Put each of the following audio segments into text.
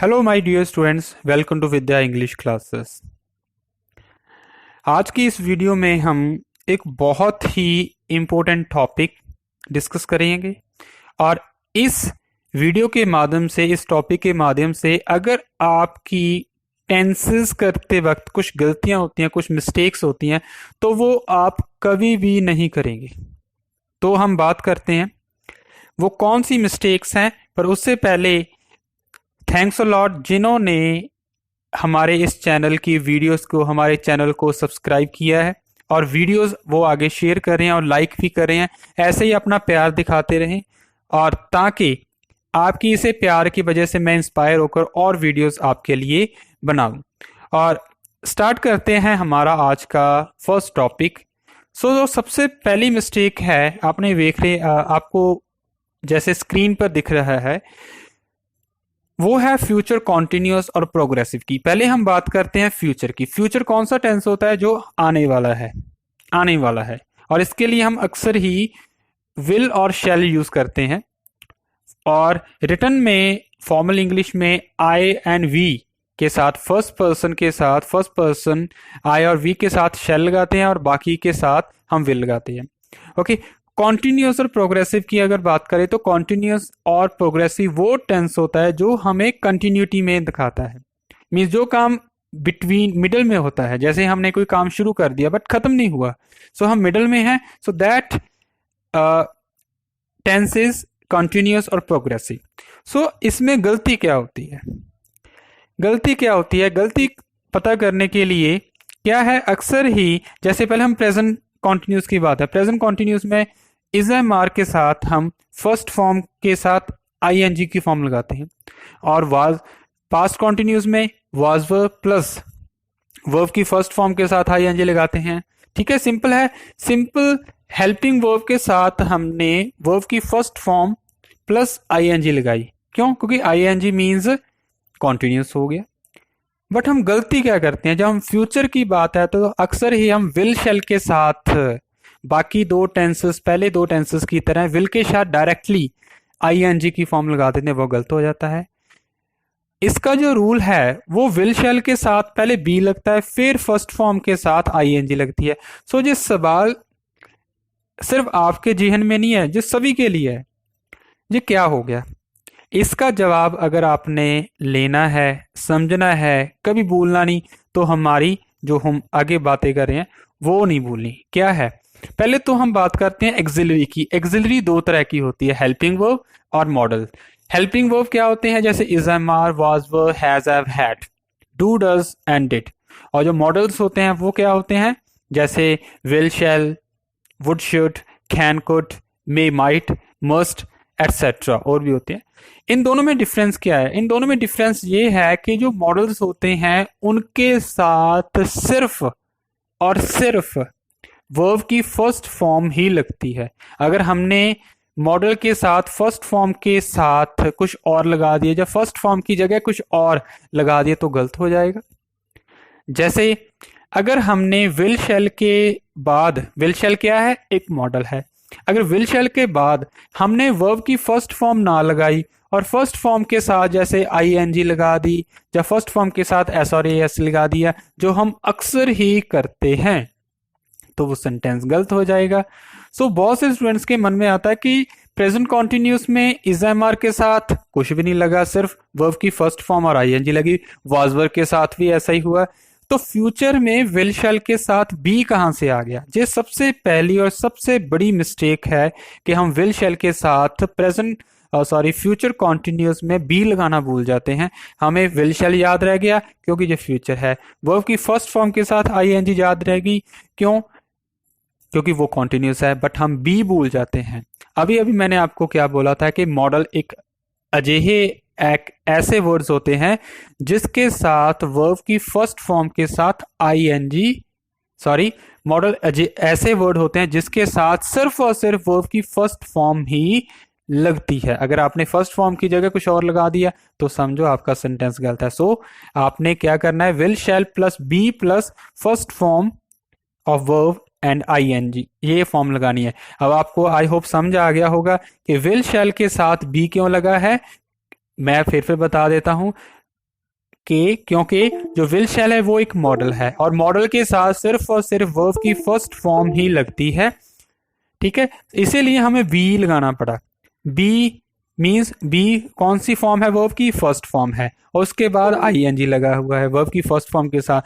Hello my dear students, welcome to Vidya English classes. आज की इस वीडियो में हम एक बहुत ही इम्पोर्टेंट टॉपिक डिस्कस करेंगे और इस वीडियो के माध्यम से, इस टॉपिक के माध्यम से अगर आपकी टेंसेस करते वक्त कुछ गलतियां होती हैं, कुछ मिस्टेक्स होती हैं, तो वो आप कभी भी नहीं करेंगे। तो हम बात करते हैं वो कौन सी मिस्टेक्स हैं, पर उससे पहले थैंक्स अ लॉट जिन्होंने हमारे इस चैनल की वीडियोस को, हमारे चैनल को सब्सक्राइब किया है और वीडियोस वो आगे शेयर कर रहे हैं और लाइक भी कर रहे हैं। ऐसे ही अपना प्यार दिखाते रहें और ताकि आपकी इसे प्यार की वजह से मैं इंस्पायर होकर और वीडियोस आपके लिए बनाऊं। और स्टार्ट करते हैं हमारा आज का फर्स्ट टॉपिक। जो सबसे पहली मिस्टेक है, आपने देख रहे आपको जैसे स्क्रीन पर दिख रहा है, वो है फ्यूचर कॉन्टिन्यूअस और प्रोग्रेसिव की। पहले हम बात करते हैं फ्यूचर की। फ्यूचर कौन सा टेंस होता है? जो आने वाला है, आने वाला है। और इसके लिए हम अक्सर ही विल और शैल यूज करते हैं और रिटन में फॉर्मल इंग्लिश में आई एंड वी के साथ, फर्स्ट पर्सन आई और वी के साथ शैल लगाते हैं और बाकी के साथ हम विल लगाते हैं। ओके, कॉन्टिन्यूअस और प्रोग्रेसिव की अगर बात करें तो कॉन्टिन्यूअस और प्रोग्रेसिव वो टेंस होता है जो हमें कंटिन्यूटी में दिखाता है। मींस जो काम बिटवीन, मिडल में होता है। जैसे हमने कोई काम शुरू कर दिया बट खत्म नहीं हुआ, सो हम मिडल में हैं, so that tense is continuous और प्रोग्रेसिव। सो इसमें गलती क्या होती है? गलती पता करने के लिए क्या है, अक्सर ही जैसे पहले हम प्रेजेंट कॉन्टिन्यूस की बात है। प्रेजेंट कॉन्टिन्यूस में इज एम आर के साथ हम फर्स्ट फॉर्म के साथ आईएनजी की फॉर्म लगाते हैं और वाज पास्ट कॉन्टिन्यूस में वाज वर्ब प्लस वर्ब की फर्स्ट फॉर्म के साथ आईएनजी लगाते हैं। ठीक है, सिंपल है। सिंपल हेल्पिंग वर्ब के साथ हमने वर्ब की फर्स्ट फॉर्म प्लस आईएनजी लगाई। क्यों? क्योंकि आईएनजी मीन्स कॉन्टिन्यूस हो गया। बट हम गलती क्या करते हैं, जब हम फ्यूचर की बात है तो अक्सर ही हम विल शैल के साथ बाकी दो टेंसेस, पहले दो टेंसेस की तरह विल के साथ डायरेक्टली आईएनजी की फॉर्म लगा देते हैं। वो गलत हो जाता है। इसका जो रूल है वो विल शैल के साथ पहले बी लगता है, फिर फर्स्ट फॉर्म के साथ आईएनजी लगती है। सो ये सवाल सिर्फ आपके जहन में नहीं है, जो सभी के लिए है। ये क्या हो गया? इसका जवाब अगर आपने लेना है, समझना है, कभी भूलना नहीं, तो हमारी जो हम आगे बातें कर रहे हैं वो नहीं भूलनी। क्या है? पहले तो हम बात करते हैं एक्सिलरी की। एक्सिलरी दो तरह की होती है, हेल्पिंग वर्ब और मॉडल। हेल्पिंग वर्ब क्या होते हैं? जैसे is, am are, was were, has, have, had, do, does and did. और जो मॉडल्स होते हैं वो क्या होते हैं? जैसे will, shall, would, should, can, could, may, might, must etcetera, और भी होते हैं। इन दोनों में डिफरेंस क्या है? इन दोनों में डिफरेंस ये है कि जो मॉडल्स होते हैं उनके साथ सिर्फ और सिर्फ वर्ब की फर्स्ट फॉर्म ही लगती है। अगर हमने मॉडल के साथ फर्स्ट फॉर्म के साथ कुछ और लगा दिया, या फर्स्ट फॉर्म की जगह कुछ और लगा दिया, तो गलत हो जाएगा। जैसे अगर हमने विल शैल के बाद, विल शैल क्या है? एक मॉडल है। अगर विल शैल के बाद हमने वर्ब की फर्स्ट फॉर्म ना लगाई और फर्स्ट फॉर्म के साथ जैसे आईएनजी लगा दी या फर्स्ट फॉर्म के साथ एस और एस लगा दिया, जो हम अक्सर ही करते हैं, तो वो सेंटेंस गलत हो जाएगा। सो बहुत से स्टूडेंट्स के मन में आता है कि प्रेजेंट कॉन्टिन्यूस में इज एम आर के साथ कुछ भी नहीं लगा, सिर्फ वर्ब की फर्स्ट फॉर्म और आईएनजी लगी। वाज वर्ब के साथ भी ऐसा ही हुआ। तो फ्यूचर में विल शैल के साथ बी कहां से आ गया? ये सबसे पहली और सबसे बड़ी मिस्टेक है कि हम विल शैल के साथ फ्यूचर कॉन्टिन्यूस में बी लगाना भूल जाते हैं। हमें विल शैल याद रह गया क्योंकि ये फ्यूचर है। वर्ब की फर्स्ट फॉर्म के साथ आईएनजी याद रहेगी, क्यों? क्योंकि वो कॉन्टिन्यूस है। बट हम बी भूल जाते हैं। अभी अभी मैंने आपको क्या बोला था कि मॉडल एक अजेहे ऐसे वर्ड्स होते हैं जिसके साथ वर्ब की फर्स्ट फॉर्म के साथ मॉडल ऐसे वर्ड होते हैं जिसके साथ सिर्फ और सिर्फ वर्ब की फर्स्ट फॉर्म ही लगती है। अगर आपने फर्स्ट फॉर्म की जगह कुछ और लगा दिया तो समझो आपका सेंटेंस गलत है। सो आपने क्या करना है? Will shall plus be plus first form of verb and ING, ये फॉर्म लगानी है। अब आपको आई होप समझ आ गया होगा कि विल शैल के साथ बी क्यों लगा है। मैं फिर बता देता हूं। कि क्योंकि जो विल शैल है वो एक मॉडल है और मॉडल के साथ सिर्फ और सिर्फ वर्ब की फर्स्ट फॉर्म ही लगती है, ठीक है। इसीलिए हमें बी लगाना पड़ा। बी मीन्स बी कौन सी फॉर्म है, वर्ब की फर्स्ट फॉर्म है और उसके बाद आईएनजी लगा हुआ है वर्ब की फर्स्ट फॉर्म के साथ।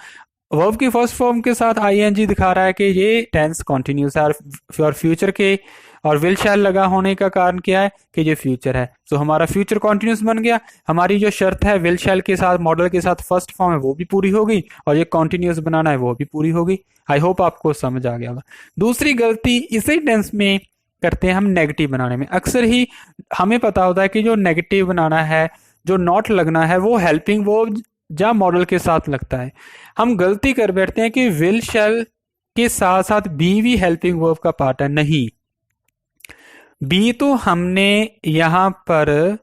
वर्ब की फर्स्ट फॉर्म के साथ आईएनजी दिखा रहा है कि ये टेंस कॉन्टिन्यूस है और फ्यूचर के और विल शैल लगा होने का कारण क्या है कि ये फ्यूचर है। तो हमारा फ्यूचर कॉन्टिन्यूस बन गया। हमारी जो शर्त है विल शैल के साथ मॉडल के साथ फर्स्ट फॉर्म है वो भी पूरी हो गई और ये कॉन्टिन्यूस बनाना है वो भी पूरी हो गई। आई होप आपको समझ आ गया होगा। दूसरी गलती इसी टेंस में करते हैं हम नेगेटिव बनाने में। अक्सर ही हमें पता होता है कि जो नेगेटिव बनाना है, जो नॉट लगना है वो हेल्पिंग वर्ब या मॉडल के साथ लगता है। हम गलती कर बैठते हैं कि विल शैल के साथ साथ बी भी हेल्पिंग वर्ब का पार्ट है। नहीं, बी तो हमने यहां पर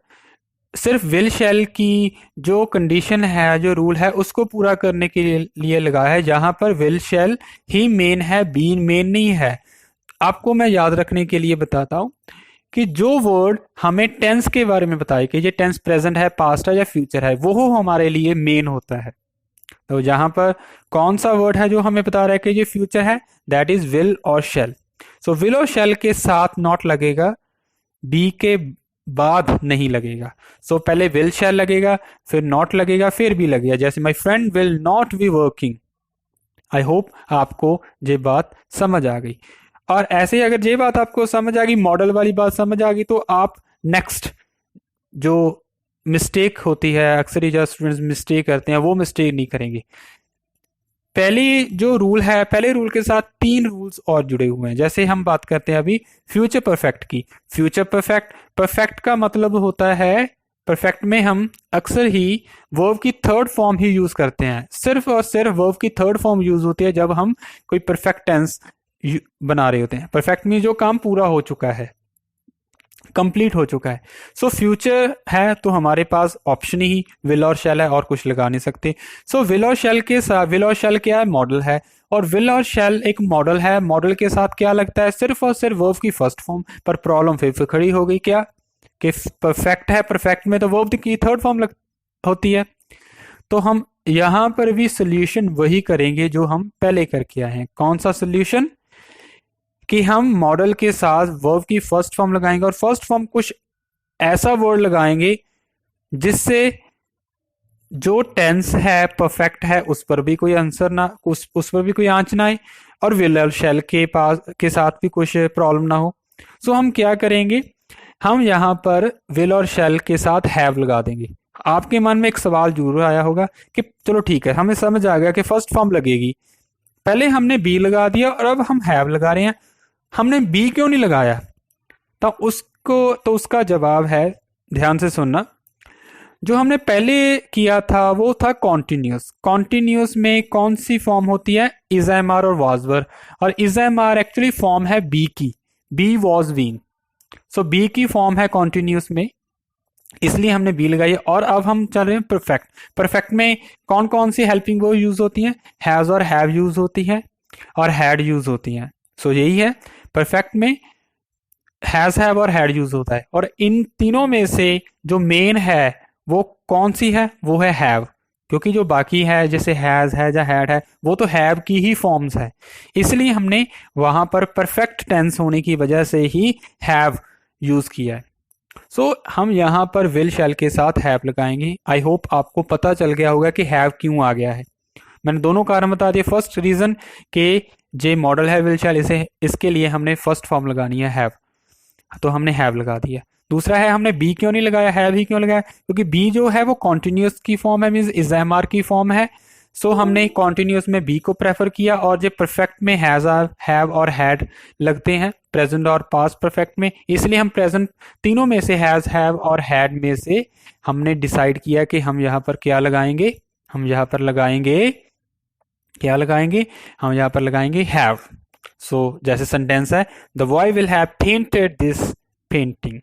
सिर्फ विल शैल की जो कंडीशन है, जो रूल है, उसको पूरा करने के लिए लगा है, जहां पर विल शैल ही मेन है, बी मेन नहीं है। आपको मैं याद रखने के लिए बताता हूं कि जो वर्ड हमें टेंस के बारे में बताए कि ये टेंस प्रेजेंट है, पास्ट है या फ्यूचर है, वो हमारे लिए मेन होता है। तो जहां पर कौन सा वर्ड है जो हमें बता रहा है कि ये फ्यूचर है, दैट इज विल और शैल। सो विल और शैल के साथ नॉट लगेगा, बी के बाद नहीं लगेगा। सो पहले विल शैल लगेगा, फिर नॉट लगेगा, फिर भी लगेगा। जैसे my friend will not be working. I hope आपको ये बात समझ आ गई। और ऐसे ही अगर ये बात आपको समझ आ गई, मॉडल वाली बात समझ आ गई, तो आप नेक्स्ट जो मिस्टेक होती है, अक्सर ही जो स्टूडेंट्स मिस्टेक करते हैं वो मिस्टेक नहीं करेंगे। पहली जो रूल है, पहले रूल के साथ 3 रूल्स और जुड़े हुए हैं। जैसे हम बात करते हैं अभी फ्यूचर परफेक्ट की। फ्यूचर परफेक्ट, परफेक्ट का मतलब होता है, परफेक्ट में हम अक्सर ही वर्ब की थर्ड फॉर्म ही यूज करते हैं। सिर्फ और सिर्फ वर्ब की थर्ड फॉर्म यूज होती है जब हम कोई परफेक्ट टेंस बना रहे होते हैं। परफेक्ट में जो काम पूरा हो चुका है, कंप्लीट हो चुका है। सो फ्यूचर है तो हमारे पास ऑप्शन ही विल और शैल है और कुछ लगा नहीं सकते। सो विल और शैल के साथ, विल और शैल क्या है, मॉडल है, और विल और शैल एक मॉडल है। मॉडल के साथ क्या लगता है, सिर्फ और सिर्फ वर्ब की फर्स्ट फॉर्म। पर प्रॉब्लम फिर खड़ी हो गई, क्या कि परफेक्ट है, परफेक्ट में तो वर्ब की थर्ड फॉर्म होती है। तो हम यहां पर भी सोल्यूशन वही करेंगे जो हम पहले करके आए हैं। कौन सा सोल्यूशन, कि हम मॉडल के साथ वर्ब की फर्स्ट फॉर्म लगाएंगे और फर्स्ट फॉर्म कुछ ऐसा वर्ड लगाएंगे जिससे जो टेंस है, परफेक्ट है, उस पर भी कोई आंसर ना, उस पर भी कोई आंच ना आए और विल और शैल के साथ भी कुछ प्रॉब्लम ना हो। सो हम क्या करेंगे, हम यहां पर विल और शैल के साथ हैव लगा देंगे। आपके मन में एक सवाल जरूर आया होगा कि चलो ठीक है, हमें समझ आ गया कि फर्स्ट फॉर्म लगेगी, पहले हमने बी लगा दिया और अब हम हैव लगा रहे हैं, हमने बी क्यों नहीं लगाया? तो उसका जवाब है, ध्यान से सुनना, जो हमने पहले किया था वो था कॉन्टिन्यूस। कॉन्टिन्यूस में कौन सी फॉर्म होती है, इज एम आर और वाज वर, और is am are actually form है बी की, be was been. So be की फॉर्म है कॉन्टिन्यूस में, इसलिए हमने बी लगाई। और अब हम चल रहे हैं परफेक्ट। परफेक्ट में कौन कौन सी हेल्पिंग वर्ब यूज होती हैं, हैज और हैव यूज होती हैं और हैड यूज होती हैं। सो यही है, परफेक्ट में हैज, हैव और हैड यूज होता है। और इन तीनों में से जो मेन है वो कौन सी है, वो है हैव, क्योंकि जो बाकी है जैसे हैज है या हैड है वो तो हैव की ही फॉर्म्स है, इसलिए हमने वहां पर परफेक्ट टेंस होने की वजह से ही हैव यूज किया है। सो हम यहां पर विल शैल के साथ हैव लगाएंगे। आई होप आपको पता चल गया होगा कि हैव क्यों आ गया है। मैंने दोनों कारण बता दिए। फर्स्ट रीजन के जे मॉडल है विल शैल, इसे इसके लिए हमने फर्स्ट फॉर्म लगानी है हैव, तो हमने हैव लगा दिया। दूसरा है हमने बी क्यों नहीं लगाया, हैव ही क्यों लगाया, क्योंकि बी जो है वो कॉन्टिन्यूस की फॉर्म है, मींस इज एम आर की फॉर्म है। सो हमने कॉन्टिन्यूस में बी को प्रेफर किया, और जो परफेक्ट में हैज आर, हैव और हैड लगते हैं प्रेजेंट और पास्ट परफेक्ट में, इसलिए हम प्रेजेंट तीनों में से हैज, हैव और हैड में से हमने डिसाइड किया कि हम यहाँ पर क्या लगाएंगे, हम यहाँ पर लगाएंगे, क्या लगाएंगे, हम यहाँ पर लगाएंगे हैव। सो जैसे सेंटेंस है, the boy will have painted this painting.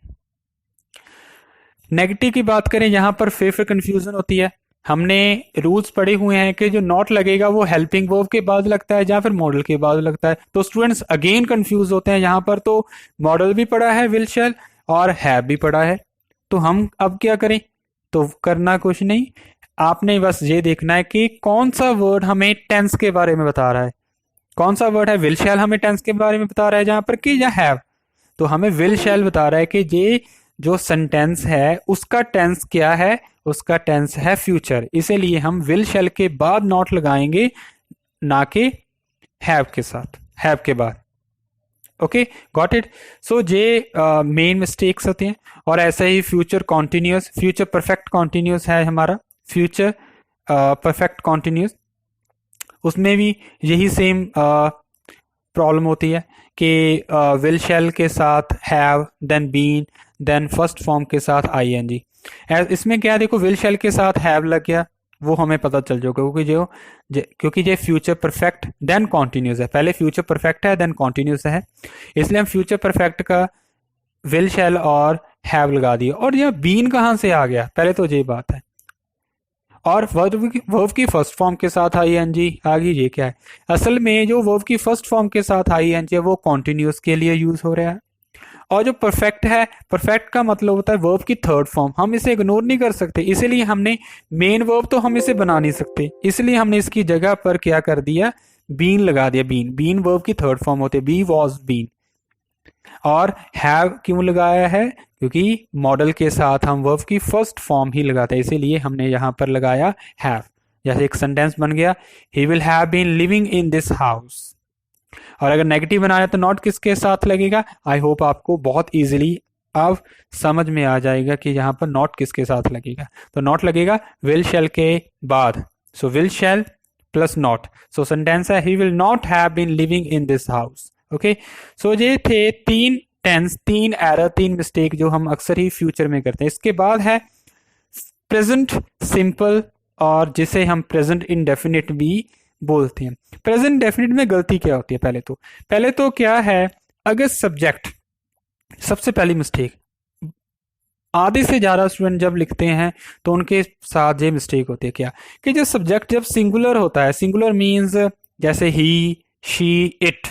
Negative की बात करें, यहां पर फिर कंफ्यूजन होती है। हमने रूल्स पढ़े हुए हैं कि जो नॉट लगेगा वो हेल्पिंग वर्ब के बाद लगता है या फिर मॉडल के बाद लगता है, तो स्टूडेंट्स अगेन कंफ्यूज होते हैं। यहां पर तो मॉडल भी पढ़ा है विल शैल और हैव भी पढ़ा है, तो हम अब क्या करें, तो करना कुछ नहीं, आपने बस ये देखना है कि कौन सा वर्ड हमें टेंस के बारे में बता रहा है। कौन सा वर्ड है? विल शैल हमें टेंस के बारे में बता रहा है जहां पर कि, या हैव। तो हमें विल शैल बता रहा है कि ये जो सेंटेंस है उसका टेंस क्या है, उसका टेंस है फ्यूचर, इसीलिए हम विल शैल के बाद नॉट लगाएंगे, ना कि हैव के साथ, हैव के बाद। Okay, got it. सो ये मेन मिस्टेक्स होते हैं। और ऐसे ही future continuous, future perfect continuous है हमारा, फ्यूचर परफेक्ट कॉन्टिन्यूस, उसमें भी यही सेम प्रॉब्लम होती है कि विल शैल के साथ have, then been, then first form के साथ आईएनजी। इसमें क्या है, देखो विल शैल के साथ हैव लग गया, वो हमें पता चल जाएगा, क्योंकि ये फ्यूचर परफेक्ट देन कॉन्टिन्यूस है, पहले फ्यूचर परफेक्ट है देन कॉन्टिन्यूस है, इसलिए हम फ्यूचर परफेक्ट का विल शैल और हैव लगा दिया। और यह बीन कहाँ से आ गया, पहले तो ये बात है। और वर्ब की फर्स्ट फॉर्म के साथ आईएनजी आ गई, ये क्या है? असल में जो वर्ब की फर्स्ट फॉर्म के साथ आईएनजी है वो कॉन्टिन्यूस के लिए यूज हो रहा है। और जो परफेक्ट है, परफेक्ट का मतलब होता है वर्ब की थर्ड फॉर्म, हम इसे इग्नोर नहीं कर सकते, इसलिए हमने मेन वर्ब तो हम इसे बना नहीं सकते, इसलिए हमने इसकी जगह पर क्या कर दिया, बीन लगा दिया। बीन, बीन वर्ब की थर्ड फॉर्म होती है, बी वॉज बीन। और हैव क्यों लगाया है? क्योंकि मॉडल के साथ हम वर्ब की फर्स्ट फॉर्म ही लगाते हैं, इसीलिए हमने यहां पर लगाया हैव। जैसे एक सेंटेंस बन गया, he will have been living in this house. और अगर नेगेटिव बनाया तो नॉट किसके साथ लगेगा? आई होप आपको बहुत इजीली अब समझ में आ जाएगा कि यहाँ पर नॉट किसके साथ लगेगा। तो नॉट लगेगा विल शैल के बाद, so will shall plus not, so sentence है he will not have been living in this house. Okay, so ये थे तीन टेंस, तीन एरर, तीन मिस्टेक जो हम अक्सर ही फ्यूचर में करते हैं। इसके बाद है प्रेजेंट सिंपल, और जिसे हम प्रेजेंट इंडेफिनिट भी बोलते हैं। प्रेजेंट डेफिनिट में गलती क्या होती है? पहले तो क्या है, अगर सब्जेक्ट, सबसे पहली मिस्टेक, आधे से ज्यादा स्टूडेंट जब लिखते हैं तो उनके साथ ये मिस्टेक होती है क्या, कि जो सब्जेक्ट जब सिंगुलर होता है, सिंगुलर मींस जैसे ही, शी, इट,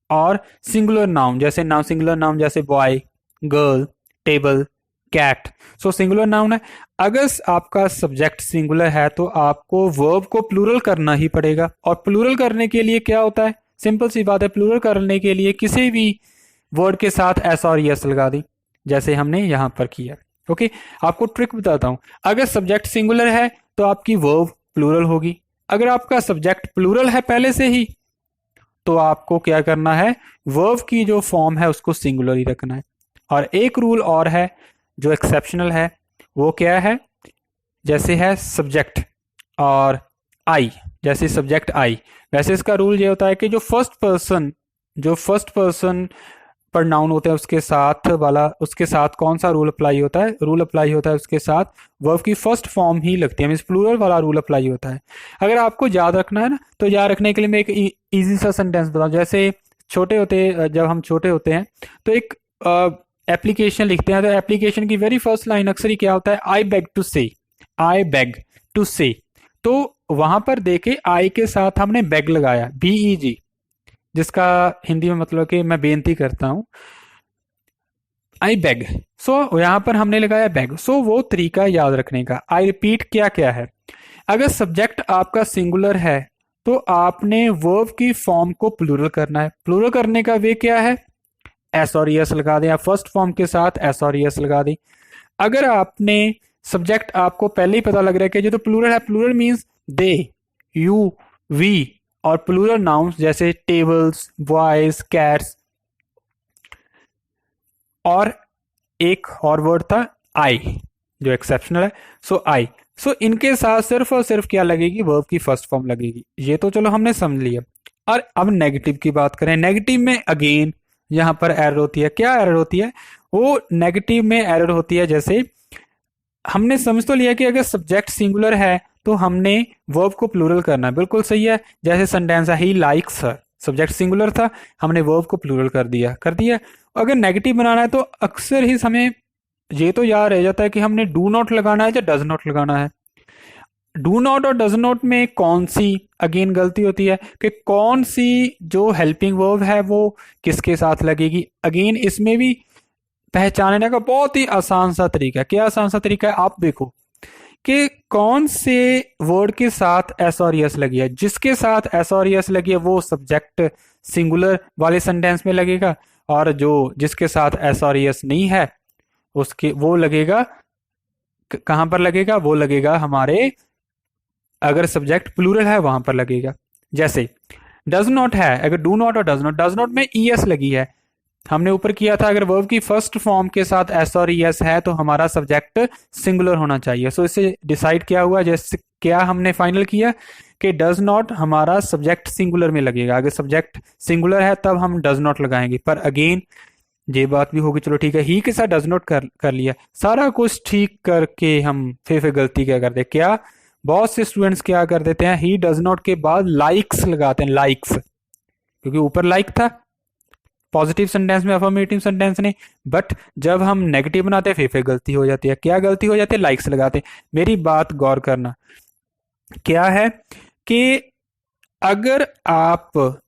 और सिंगुलर नाउन जैसे नाउन, सिंगुलर नाउन जैसे बॉय, गर्ल, टेबल, कैट, सो सिंगुलर नाउन है। अगर आपका सब्जेक्ट सिंगुलर है तो आपको वर्ब को प्लूरल करना ही पड़ेगा, और प्लूरल करने के लिए क्या होता है, सिंपल सी बात है, प्लूरल करने के लिए किसी भी वर्ड के साथ एस और यस लगा दी, जैसे हमने यहां पर किया। ओके, आपको ट्रिक बताता हूं, अगर सब्जेक्ट सिंगुलर है तो आपकी वर्ब प्लूरल होगी, अगर आपका सब्जेक्ट प्लूरल है पहले से ही तो आपको क्या करना है, वर्ब की जो फॉर्म है उसको सिंगुलर ही रखना है। और एक रूल और है जो एक्सेप्शनल है, वो क्या है, जैसे है सब्जेक्ट और आई, जैसे सब्जेक्ट आई, वैसे इसका रूल ये होता है कि जो फर्स्ट पर्सन पर नाउन होता है उसके साथ कौन सा रूल अप्लाई होता है? रूल अप्लाई होता है उसके साथ वर्ब की फर्स्ट फॉर्म ही लगती है, मींस प्लूरल वाला रूल अप्लाई होता है। अगर आपको याद रखना है ना, तो याद रखने के लिए मैं एक इजी सा सेंटेंस बताऊं। जैसे जब हम छोटे होते हैं तो एक एप्लीकेशन लिखते हैं, तो एप्लीकेशन की वेरी फर्स्ट लाइन अक्सर ही क्या होता है, आई बेग टू से, आई बेग टू से। तो वहां पर देखे आई के साथ हमने बेग लगाया, BEG, जिसका हिंदी में मतलब कि मैं बेनती करता हूं, आई बेग। सो यहां पर हमने लगाया बेग। सो वो तरीका याद रखने का। आई रिपीट क्या क्या है, अगर सब्जेक्ट आपका सिंगुलर है तो आपने वर्ब की फॉर्म को प्लूरल करना है। प्लूरल करने का वे क्या है, एस और यस लगा दें, या फर्स्ट फॉर्म के साथ एस और यस लगा दें। अगर आपने सब्जेक्ट आपको पहले ही पता लग रहा है कि जो तो प्लूरल है, plural means they, you, we, और प्लूरल नाउन्स जैसे टेबल्स, बॉयज, कैट्स, और एक और वर्ड था आई जो एक्सेप्शनल है, सो आई। सो इनके साथ सिर्फ और सिर्फ क्या लगेगी, वर्ब की फर्स्ट फॉर्म लगेगी। ये तो चलो हमने समझ लिया। और अब नेगेटिव की बात करें। नेगेटिव में अगेन यहां पर एरर होती है। क्या एरर होती है? वो नेगेटिव में एरर होती है, जैसे हमने समझ तो लिया कि अगर सब्जेक्ट सिंगुलर है तो हमने वर्ब को प्लूरल करना है, बिल्कुल सही है। जैसे सेंटेंस है he likes her, subject singular था, हमने वर्ब को प्लूरल कर दिया। अगर नेगेटिव बनाना है तो अक्सर ही हमें ये तो याद रह जाता है कि हमने डू नॉट लगाना है या डज नॉट लगाना है। डू नॉट और डज नॉट में कौन सी अगेन गलती होती है कि कौन सी जो हेल्पिंग वर्ब है वो किसके साथ लगेगी। अगेन इसमें भी पहचानने का बहुत ही आसान सा तरीका है। क्या आसान सा तरीका है? आप देखो कि कौन से वर्ड के साथ एस और यस लगी है। जिसके साथ एस और यस लगी है वो सब्जेक्ट सिंगुलर वाले सेंटेंस में लगेगा, और जो जिसके साथ एस और यस नहीं है उसके वो लगेगा कहां पर लगेगा, वो लगेगा हमारे, अगर सब्जेक्ट प्लूरल है वहां पर लगेगा। जैसे डज नॉट है, अगर डू नॉट और डज नॉट में ई एस लगी है, हमने ऊपर किया था अगर वर्ब की फर्स्ट फॉर्म के साथ एस और ई एस है तो हमारा सब्जेक्ट सिंगुलर होना चाहिए। सो इससे डिसाइड क्या हुआ, जैसे क्या हमने फाइनल किया कि डज नॉट हमारा सब्जेक्ट सिंगुलर में लगेगा। अगर सब्जेक्ट सिंगुलर है तब हम डज नॉट लगाएंगे। पर अगेन ये बात भी होगी, चलो ठीक है, ही के साथ डज नॉट कर लिया, सारा कुछ ठीक करके हम फिर गलती क्या करते हैं, क्या बहुत से स्टूडेंट्स क्या कर देते हैं, ही डज नॉट के बाद लाइक्स लगाते हैं, लाइक्स, क्योंकि ऊपर लाइक था पॉजिटिव सेंटेंस में, अफर्मेटिव सेंटेंस नहीं। बट जब हम नेगेटिव बनाते हैं फिर गलती हो जाती है। क्या गलती हो जाती है, लाइक्स लगाते हैं। मेरी बात गौर करना, क्या है कि अगर आप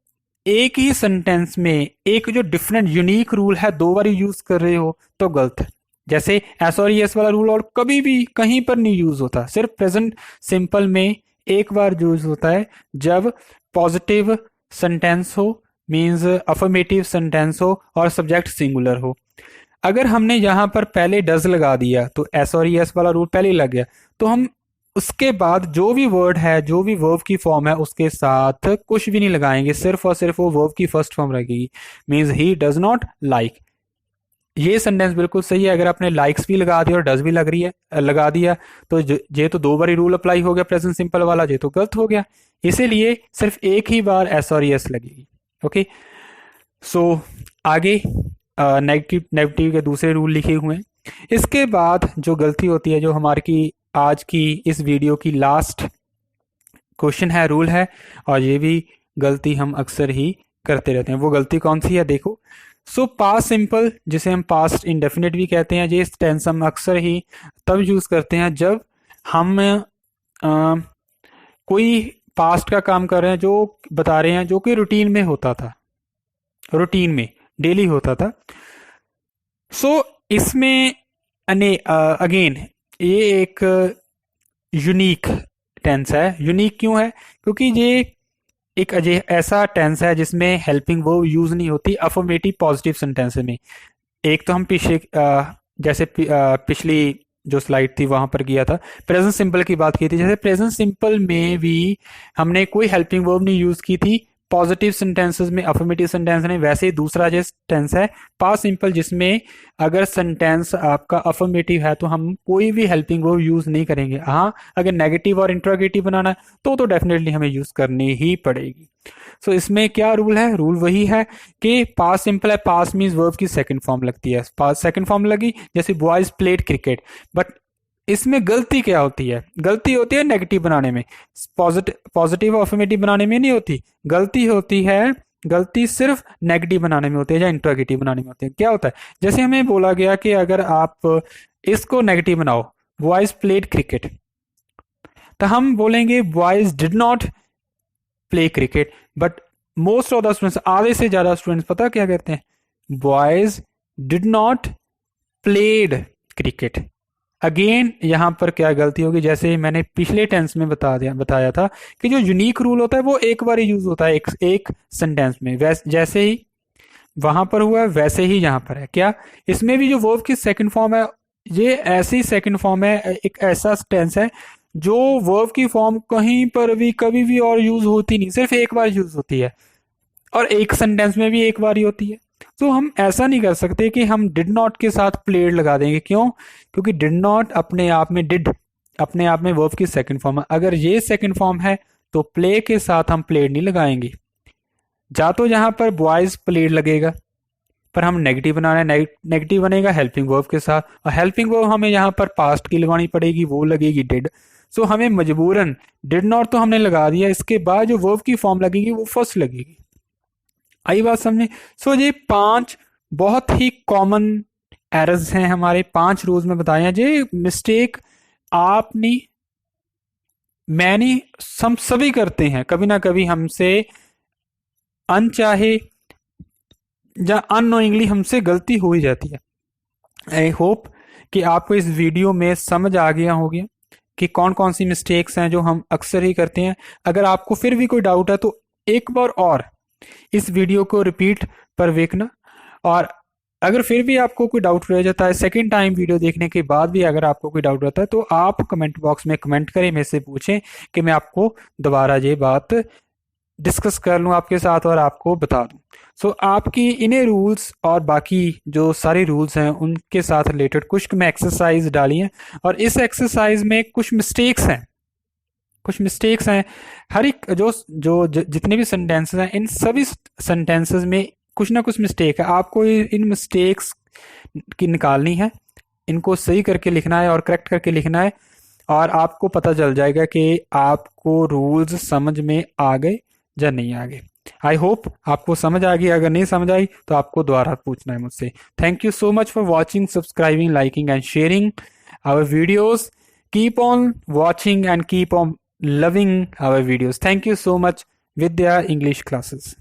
एक ही सेंटेंस में एक जो डिफरेंट यूनिक रूल है दो बार यूज कर रहे हो तो गलत है। जैसे एस और यस वाला रूल और कभी भी कहीं पर नहीं यूज होता, सिर्फ प्रेजेंट सिंपल में एक बार यूज होता है जब पॉजिटिव सेंटेंस हो, मींस अफर्मेटिव सेंटेंस हो और सब्जेक्ट सिंगुलर हो। अगर हमने यहां पर पहले डज लगा दिया तो एस और यस वाला रूल पहले लग गया, तो हम उसके बाद जो भी वर्ड है, जो भी वर्ब की फॉर्म है उसके साथ कुछ भी नहीं लगाएंगे, सिर्फ और सिर्फ वो वर्ब की फर्स्ट फॉर्म रहेगी। Means he does not like, ये सेंटेंस बिल्कुल सही है। अगर आपने लाइक्स भी लगा दिया और डज भी लगा दिया तो ये तो दो बार रूल अप्लाई हो गया प्रेजेंट सिंपल वाला, ये तो गलत हो गया। इसीलिए सिर्फ एक ही बार एस और यस लगेगी। ओके, सो आगे नेगेटिव के दूसरे रूल लिखे हुए हैं। इसके बाद जो गलती होती है, जो हमारी आज की इस वीडियो की लास्ट क्वेश्चन है, रूल है, और ये भी गलती हम अक्सर ही करते रहते हैं। वो गलती कौन सी है देखो। सो पास्ट सिंपल, जिसे हम पास्ट इंडेफिनिट भी कहते हैं, ये टेंस हम अक्सर ही तब यूज करते हैं जब हम कोई पास्ट का काम कर रहे हैं, जो बता रहे हैं जो कि रूटीन में होता था, रूटीन में डेली होता था। सो इसमें अगेन ये एक यूनिक टेंस है। यूनिक क्यों है, क्योंकि ये एक ऐसा टेंस है जिसमें हेल्पिंग वर्ब यूज नहीं होती अफर्मेटिव पॉजिटिव सेंटेंस में। एक तो हम पिछले जैसे पिछली जो स्लाइड थी वहां पर किया था, प्रेजेंट सिंपल की बात की थी। जैसे प्रेजेंट सिंपल में भी हमने कोई हेल्पिंग वर्ब नहीं यूज की थी पॉजिटिव सेंटेंसेस में, अफर्मेटिव सेंटेंस नहीं। वैसे ही दूसरा जो टेंस है पास्ट सिंपल, जिसमें अगर सेंटेंस आपका अफर्मेटिव है तो हम कोई भी हेल्पिंग वर्ब यूज नहीं करेंगे। हाँ, अगर नेगेटिव और इंट्रोगेटिव बनाना है तो डेफिनेटली हमें यूज करनी ही पड़ेगी। सो इसमें क्या रूल है, रूल वही है कि पास्ट सिंपल है, पास्ट मीन्स वर्ब की सेकंड फॉर्म लगती है, पास्ट सेकंड फॉर्म लगी, जैसे बॉयज प्लेड क्रिकेट। बट इसमें गलती क्या होती है, गलती होती है नेगेटिव बनाने में, पॉजिटिव और अफर्मेटिव बनाने में नहीं होती। गलती होती है, गलती सिर्फ नेगेटिव बनाने में होती है या इंट्रोगेटिव बनाने में होती है। क्या होता है, जैसे हमें बोला गया कि अगर आप इसको नेगेटिव बनाओ, बॉयज प्लेड क्रिकेट, तो हम बोलेंगे boys did not play cricket. But most of the students, आधे से ज्यादा स्टूडेंट्स पता क्या कहते हैं, boys did not played cricket. Again यहां पर क्या गलती होगी, जैसे मैंने पिछले टेंस में बताया था कि जो यूनिक रूल होता है वो एक बार यूज होता है एक सेंटेंस में। जैसे ही वहां पर हुआ वैसे ही यहां पर है। क्या इसमें भी जो वर्ब की सेकंड फॉर्म है, ये ऐसी सेकंड फॉर्म है, एक ऐसा टेंस है जो वर्ब की फॉर्म कहीं पर भी कभी भी और यूज होती नहीं, सिर्फ एक बार यूज होती है, और एक सेंटेंस में भी एक बार ही होती है। तो हम ऐसा नहीं कर सकते कि हम डिड नॉट के साथ प्लेड लगा देंगे। क्यों, क्योंकि डिड नॉट अपने आप में, डिड अपने आप में वर्ब की सेकंड फॉर्म है। अगर ये सेकंड फॉर्म है तो प्ले के साथ हम प्लेड नहीं लगाएंगे। जा तो यहां पर बॉयज प्लेड लगेगा, पर हम नेगेटिव बनाना है, नेगेटिव बनेगा हेल्पिंग वर्ब के साथ, और हेल्पिंग वर्ब हमें यहाँ पर पास्ट की लगानी पड़ेगी, वो लगेगी डिड। सो हमें मजबूरन डिड नॉट तो हमने लगा दिया, इसके बाद जो वर्ब की फॉर्म लगेगी वो फर्स्ट लगेगी। आई बात समझे। सो ये 5 बहुत ही कॉमन एरर्स हैं हमारे, 5 रूल्स में बताए हैं। ये मिस्टेक आपने, मैंने, हम सभी करते हैं, कभी ना कभी हमसे अनचाहे या अननोइंगली हमसे गलती हो ही जाती है। आई होप कि आपको इस वीडियो में समझ आ गया होगी कि कौन कौन सी मिस्टेक्स हैं जो हम अक्सर ही करते हैं। अगर आपको फिर भी कोई डाउट है तो एक बार और इस वीडियो को रिपीट पर देखना, और अगर फिर भी आपको कोई डाउट रह जाता है सेकंड टाइम वीडियो देखने के बाद भी अगर आपको कोई डाउट रहता है तो आप कमेंट बॉक्स में कमेंट करें, मेरे से पूछें कि मैं आपको दोबारा ये बात डिस्कस कर लूँ आपके साथ और आपको बता दूँ। सो आपकी इन्हें रूल्स और बाकी जो सारे रूल्स हैं उनके साथ रिलेटेड कुछ मैं एक्सरसाइज डाली हैं, और इस एक्सरसाइज में कुछ मिस्टेक्स हैं। हर एक जितने भी सेंटेंसेस हैं इन सभी सेंटेंसेस में कुछ ना कुछ मिस्टेक है। आपको इन मिस्टेक्स की निकालनी है, इनको सही करके लिखना है और करेक्ट करके लिखना है, और आपको पता चल जाएगा कि आपको रूल्स समझ में आ गए या नहीं आ गए। आई होप आपको समझ आ गई। अगर नहीं समझ आई तो आपको दोबारा पूछना है मुझसे। Thank you so much for watching, subscribing, liking and sharing our videos. Keep on watching and keep on loving our videos. Thank you so much, Vidya English Classes.